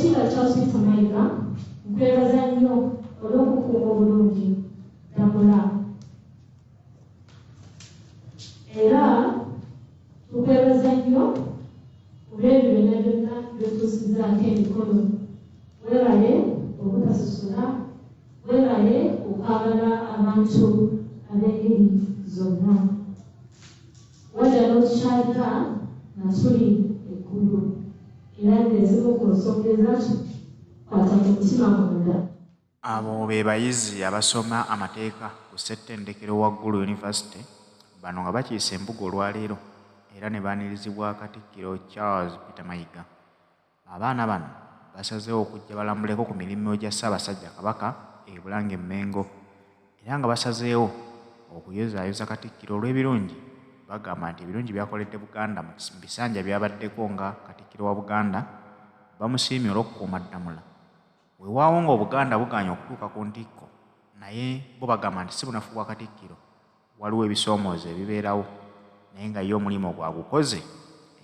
Oweekitiibwa Charles Peter Mayiga nkwebaza nnyo olw'okukuuma obulungi ddamula. Era tukwebaza nnyo olw'ebyo byonna by'otuusizaako emikono. Weebale obutasasula, weebale okwagala abantu ab'engeri zonna. Wajja n'otukyalira nga tuli eggulu. Era ng'ezimu ku nsonga ezaaki kwata ku mutima munda. Abo be bayizi abasoma amateeka ku Ssettendekero Waggulu University, bano nga bakiise embuga olwaleero era ne baanirizibwa Katikkiro Charles Peter Mayiga. Abaana bano basazeewo okujja balambuleko ku mirimu gya Ssaabasajja Kabaka e Bulange Mmengo, era nga basazeewo okuyozaayoza Katikkiro olw'ebirungi. Bagamba nti ebirungi byakoledde Buganda mu bisanja byabaddeko nga Katikkiro wa Buganda bamusiimye olw'okukuuma ddamula. Weewaawo nga Obuganda buganye okutuuka ku ntikko, naye bo bagamba nti si bunafu bwa Katikkiro, waliwo ebisoomoozo ebibeerawo, naye nga ye omulimu gwagukoze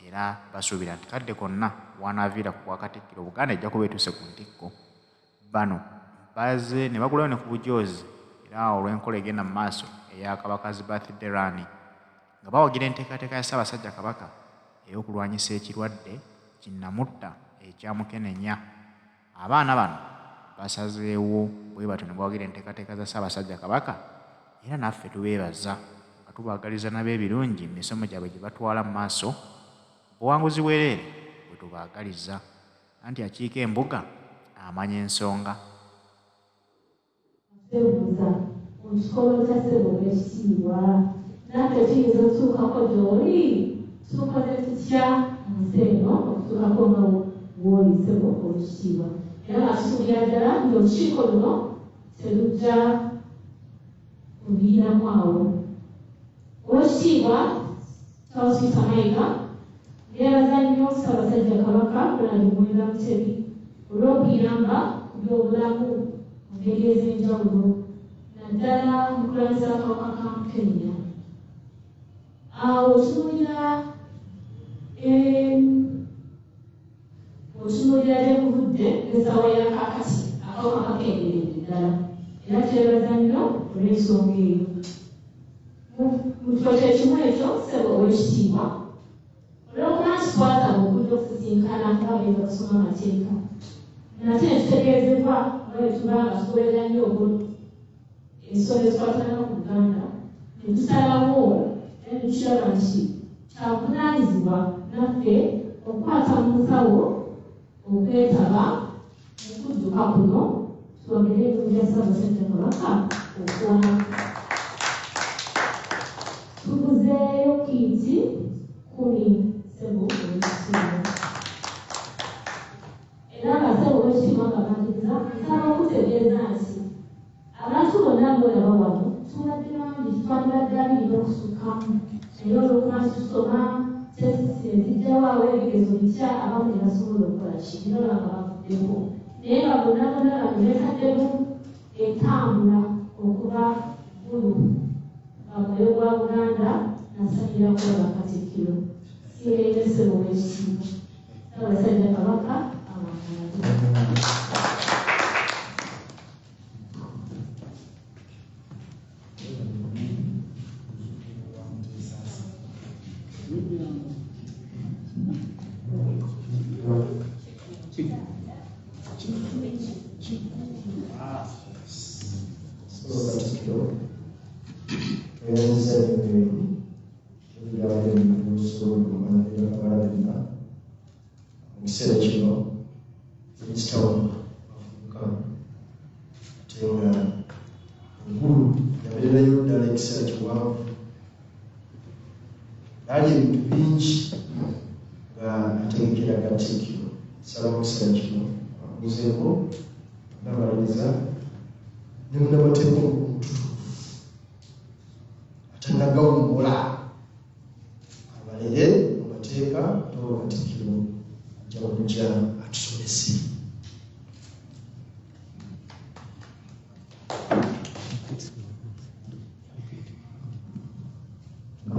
era basuubira nti kadde konna wanaaviira ku bwa Katikkiro Buganda ejja kuba etuuse ku ntikko. Bano baze ne bagulayo ne ku bujoozi era olw'enkola egenda mu maaso eya Kabaka's Birthday Run, nga bawagira enteekateeka ya Ssaabasajja Kabaka ey'okulwanyisa ekirwadde kinnamutta ekyamukenenya. Abaana bano basazeewo bwe batyo ne bawagira enteekateeka za Ssaabasajja Kabaka, era naffe tubeebaza nga tubaagaliza nabo ebirungi mu misomo gyabwe gye batwala mu maaso. Buwanguzi bwereere bwe tubaagaliza, anti akiika embuga amanya ensonga. Sebuuza mu kikolo kya ssebo Oweekitiibwa, naffe tuyinza otuukako gy'oli, tukoze tutya nsi eno okutuukako nga bw'oli ssebo Oweekitiibwa. Era nga tusuubira ddala nti olukiiko luno terujja kuviiramu awo. Oweekitiibwa Charles Peter Mayiga yeebaza nnyo Ssaabasajja Kabaka Ronald Muwenda Mutebi olw'okuyamba ku by'obulamu mu ngeri ez'enjawulo, naddala mu kulwanyisa akawuka ka mukenenya. Otunuulira gy'ebuvudde ng'essaawa y'akaakati akawuka kakenderedde ddala, era twebaza nnyo olw'ensonga eyo. Mu kifo kyekimu ekyo ssebo Oweekitiibwa olw'okuba nti twasaba okujja okusisinkana ng'abayizi akusoma amateeka, nate ne tutegeezebwa nga bwe tuba nga tugoberera nnyo ensonga ezikwatana ku Buganda, ne tusalawo era ne tukiraba nti kyabuvunaanyizibwa naffe okukwata mu nsawo okwetaba mu kudduka kuno tuwagire ebintu bya Ssaabasajja Kabaka okuwona. Tuguzeeyo kiiti 10 ssebo Oweekitiibwa. Era nga ssebo Oweekitiibwa nga banjiriza nsaba okutegeeza nti abantu bonna boolaba wano tubadde bangi, twandibadde abiri n'okusukkamu, naye olw'okuba nti tusoma tesisi ezijjawaawo ebigezo bitya abamu ne basobola okukola ki era nga bavuddeko, naye nga bonna bonna bano beetaddemu entambula okuba gulu nga mwoyo gwa Buganda nasalira kulaba Katikkiro. Sireete ssebo Oweekitiibwa Ssaabasajja Kabaka awangaala. Hali ebintu bingi nga ategekera Katikkiro sala okusala kino akuzeeko nabaliriza ne munabateeka omututuufu ate nagawummula abalere mubateeka toba Katikkiro ajja kujja atusomese.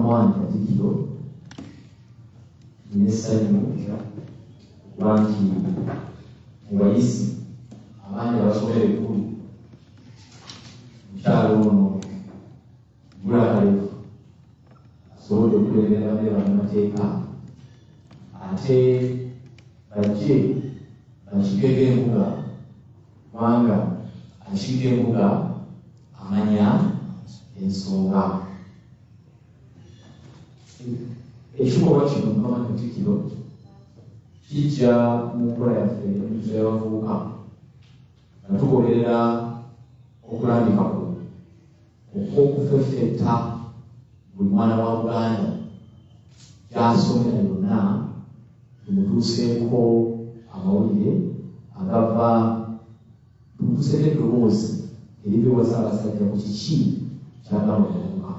Wange Katikkiro nina essanyu okuba nti abayizi abangi abasomera ekkulu mukyalo ono Gulakalevu asobodde okukulembera bannamateeka ate bajje bakigega embuga kubanga akiga embuga amanya ensonga. Ekikolwa kino Mukama Katikkiro kijja mu nkola yaffe emizo y'abavubuka nga tugoberera okulambika okw'okufeffetta buli mwana wa Buganda gy'asomera yonna tumutuuseeko amawulire agava tumutuuseeko eddoboozi eribeewa Ssaabasajja ku kiki kyagamba okuvuka.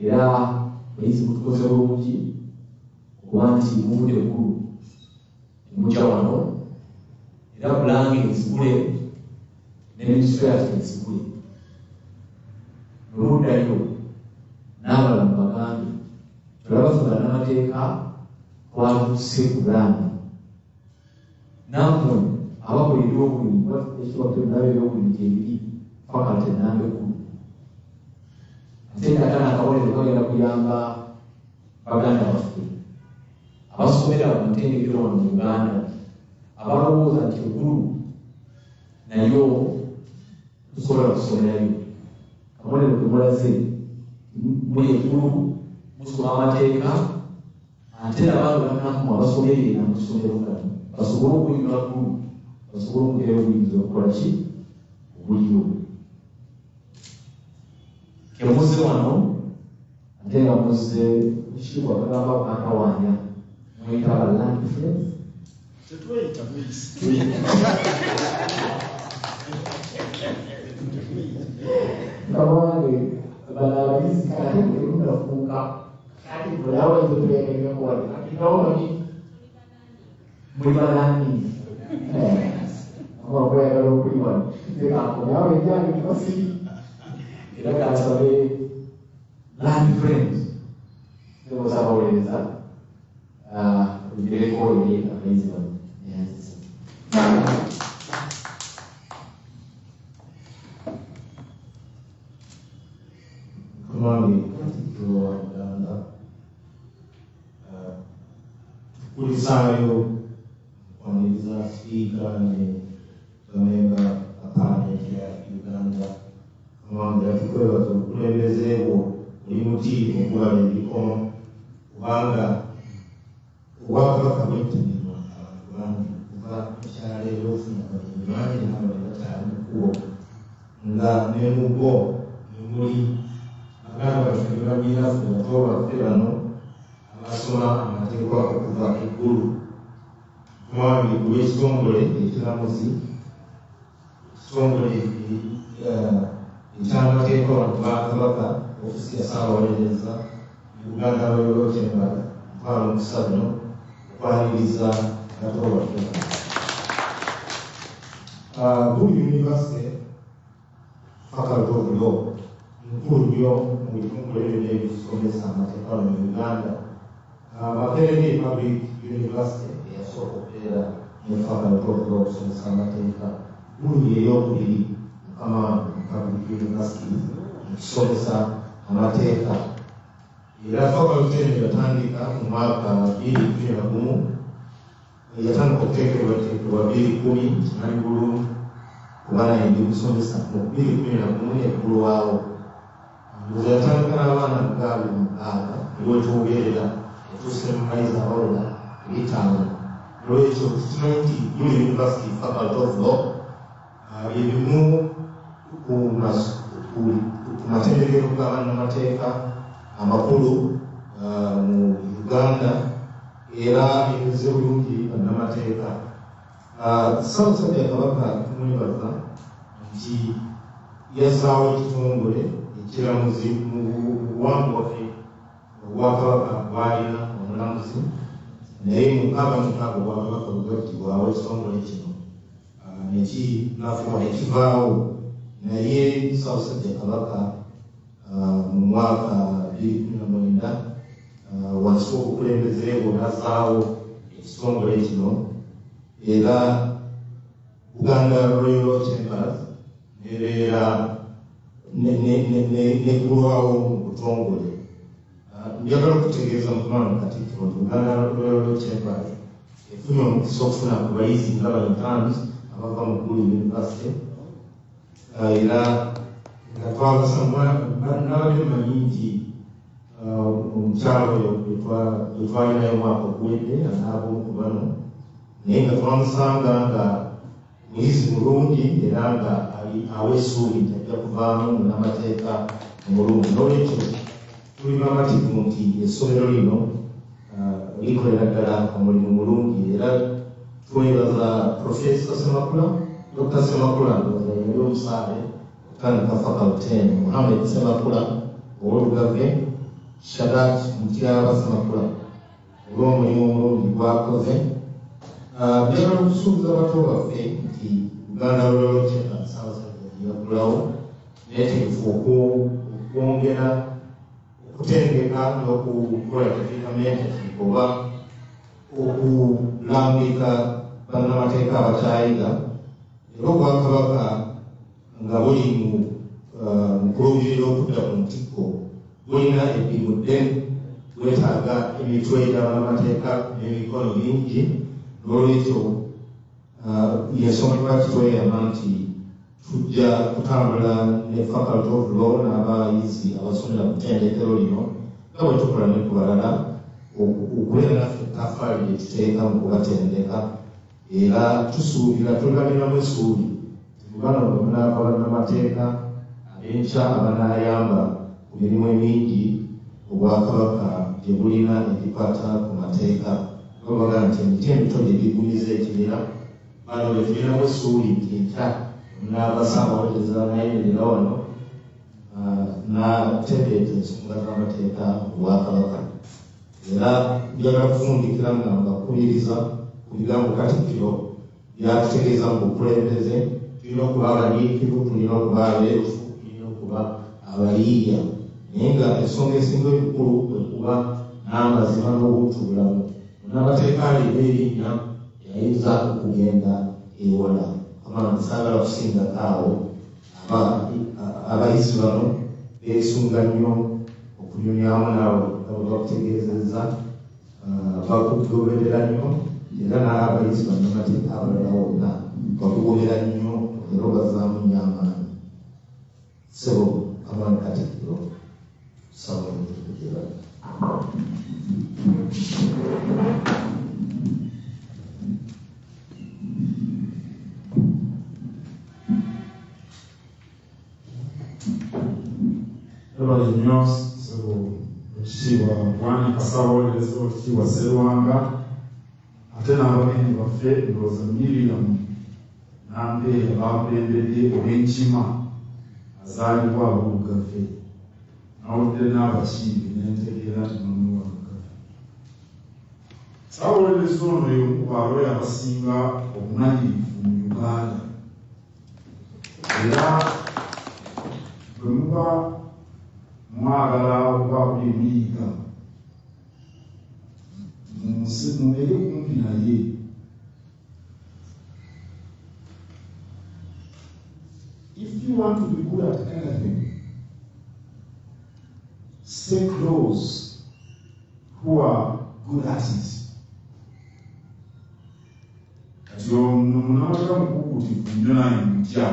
Era bayizi mutukoze bulungi okuba nti muvudde eggulu temujja wano era Bulange ezigule ne minisitule yaffe ezigule oluddayo n'abalala mu bagambe tulabafuga n'amateeka twatuuse ku Bulange nammwe abakola ebyobulimi ekibatunaba ebyobulimi gyebiri fakalite ennamba ekkulu ate katana akabonero kagenda kuyamba baganda baffe abasomera mu matendekero wano mu Uganda abalowooza nti eggulu nayo tusobola kusomerayo. Kabonero temulaze muli eggulu musoma amateeka ate nabantu banaku abasomerera mu ssomero kati basobole okuyingira ggulu basobole okugerayo obuyinza okukola ki obuliyo. Kemuze wano ate nga muzze ekikiiko akagamba bwakawanya mwita abaland friends tetweyita kawange bano abayizi kati terunafuuka kati bulawenze tuleegenekola kati nowoni muli balani akwayagala okuliwa ekakonawe enjange tubasiri era kasabe land friends nebasabawolereza olugireko eri abayizi bano neyanzisa Kamali Katikkiro wa Buganda tukulisaayo okwaniriza sipiika ne bamemba ba Paalamenti ya Uganda. Kamali yatukwebaza obukulembeze bwo buli mutiivu okulaba ebikomo kubanga Obwakabaka bwettanirwa abantu bangi kuva mukyaleero ofuna abalimi bangi n'abalimi bakyali mu kkubo nga ne mu bo ne muli baganda baffe ne bamiirafu bato baffe bano abasoma amateeka okuva eggulu. Mwami olw'ekitongole ekiramuzi ekitongole ekyamateeka wano Bwakabaka ofisi ya Ssaabawolereza Uganda Royal Chamber ntwalo omusabino okwaniriza bato baffe. Buli University faculty of law nkulu nnyo mu bitongole byonna ebisomesa amateeka mu Uganda. Makerere Public University eyasooka okubeera ne faculty of law okusomesa amateeka buli ey'okubiri Mukama Public University okusomesa amateeka. Era faculty eno yatandika mu mwaka 2011 yatandika okuteekebwateekebwa 2010 kimanyi bulungi kuba naye ndi musomesa mu 2011 eggulwawo. Ndoza yatandika n'abaana mukaaga mukaaga niwe twogerera etuuse mu mayizi abawera 5. Olwekyo tukimanyi nti University Faculty of Law ebimu ku matendekero g'abannamateeka amakulu mu Uganda era ebize bulungi bannamateeka. Ssaabasajja Kabaka tumwebaza nti yazzaawo ekitongole ekiramuzi mu buwangwa bwe Obwakabaka bwalina omulamuzi naye mu 6 Obwakabaka bwegattibwawo ekitongole kino nekinafuwa nekivaawo naye Ssaabasajja Kabaka mu mwaka 2019 wansi w'obukulembeze bwo n'azzaawo ekitongole kino era Buganda Royal Chambers nebeera neggulwawo mu butongole. Njagala okutegeeza mukwano Katikkiro nti Buganda Royal Chambers efunye omukisa okufuna ku bayizi nga bano abava mu Gulu University era nga twabasanga n'abadde manyi nti omukyalo oyo gwe twalinayo omwaka oguwedde n'ab'omu ku bano naye nga twamusanga nga muyizi mulungi era nga awa essuubi nti ajja kuvaamu munnamateeka omulungi. N'olwekyo tuli bamativu nti essomero lino likolera ddala omulimu mulungi era twebaza Profesa Ssemakula, Dr. Ssemakula yali omusaale okutandika faculty eno, Mohammed Ssemakula ow'Olugave, Shadat Mutyaba Ssemakula olw'omulimu omulungi gwakoze. Njagala okusuubiza abato baffe nti Buganda Royal Chambers Ssaabasajja yaggulawo neetegefu okwongera okutengeka n'okukola development oba okulambika bannamateeka abakyayiga. Era Obwakabaka nga buli mu kulubirira okudda ku ntikko bulina eddimu ddene, bwetaaga emitwe gy'abannamateeka n'emikono mingi. N'olwekyo y'ensonga lwaki tweyama nti tujja kutambula ne Faculty of Law n'abayizi abasomera ku ttendekero lino nga bwe tukola ne ku balala okubeera naffe ettaffaali lye tuteeka mu kubatendeka. Era tusuubira tulabiramu essuubi bano banaava bannamateeka ab'enkya abanaayamba ku mirimu emingi Obwakabaka gye bulina ebikwata ku mateeka. Babaga nti emiti emito gye bigumiza ekibira bano bwe tulinamu essuubi nti enkya n'abasaabawoleza nayemerera wano n'atereeta ensonga z'amateeka Obwakabaka. Era njagala kufundikira nga mbakubiriza ku bigambo Katikkiro byatutegeeza mu bukulembeze. Tulina okuba abanyiikivu, tulina okuba abeerufu, tulina okuba abayiiya, naye nga ensonga esinga ebikulu kwe kuba n'amazima n'obuntubulamu. Munnamateeka alina erinnya yayinza okugenda ewala. Amana saagala kusingako awo abayizi bano beesunga nnyo okunyumyamu naawe nga bwe bakutegeezezza, bakugoberera nnyo era n'abayizi bannamateeka abalala wonna bakugobera nnyo era obazaamu nnyo amaanyi. Ssebo Amani Katikkiro sabamutegera. Ebazi nnyo Ssebo ekitiibwa Bwani Kasaabawoleza, ekitiibwa Sserwanga, ate n'abagenyi baffe ndowooza Miriam Nambeera bakulembedde olw'enkima azaalibwa ab'Olugave, nawulidde n'abakiibi n'entegeera nti mulimu Olugave. Saabawoleza ono y'omu ku balooya abasinga obumanyirivu mu Uganda, era bwe muba mwagala okuba kuli muyiga mubeere kumpi naye. If you want to be good at anything, stay close who are good at it. Kati omunamateka mukukutivu nnyo naye mutya.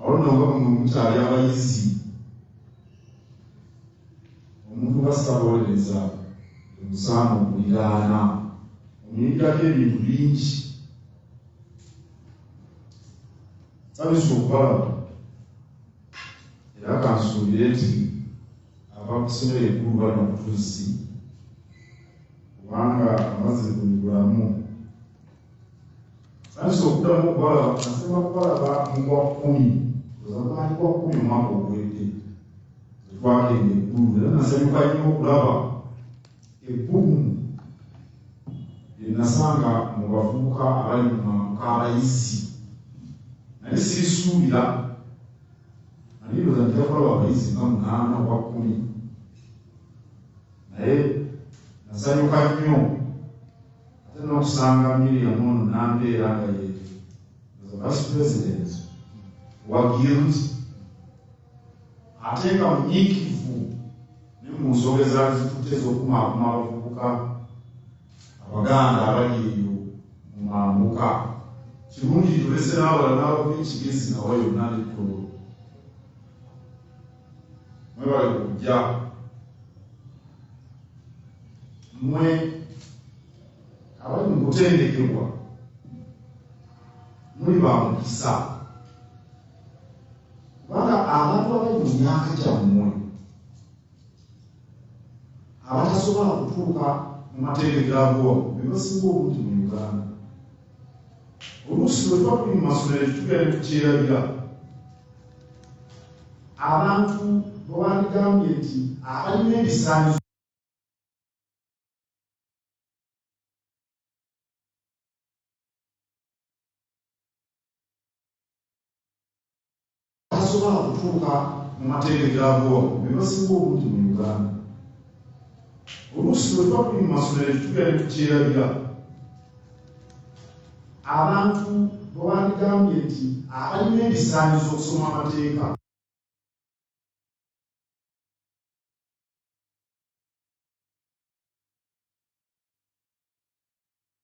Awo nno nga mukyali abayizi, omuntu Basaabawoleza emusaana okuliraana, omuyigako ebintu bingi. Sabisa okubalaba era kansuubire nti abakusomera ekkulu bali obutuusi kubanga amaze kuligulamu. Sabisa okuddamu okubalaba, nasema kubalaba mu gwa 10 ozabali gwa 10 omwaka oguwedde twagenda eggulu, era nasanyuka nnyo okulaba ebbugumu lye nasanga mu bavubuka abali mu mambuka abayizi. Naye sirisuubira, nalirooza nja kulaba abayizi nga 8 oba 10, naye nasanyuka nnyo. Ate n'okusanga Miriam ono n'ambeera nga ye vice president wa guild ate nga munyiikivu ne mu nsonga ezaali zitutte ez'okumaakuma abavubuka abaganda abali eyo mu mambuka kirungi tulese n'abalala n'abava ekigezi nawa yonna lettolo mwebale kujja mmwe abali mu kutendekebwa muli ba mukisa kubanga abantu abali mu myaka gyammwe abatasobola kutuuka mu matendekero ag'owamu be basinga obungi mu Uganda. Oluusi bwe tuba tuli mu masomero tetugenda ne tukyerabira abantu bwe bandigambye nti abalina ebisaanyizo batasobola kutuuka mu matendekero ag'owamu be basinga obungi mu Uganda. Oluusi bwe tuba tuli mu masomero tetugenda ne tukyerabira abantu bwe bandigambye nti abalina ebisaanyizo okusoma amateeka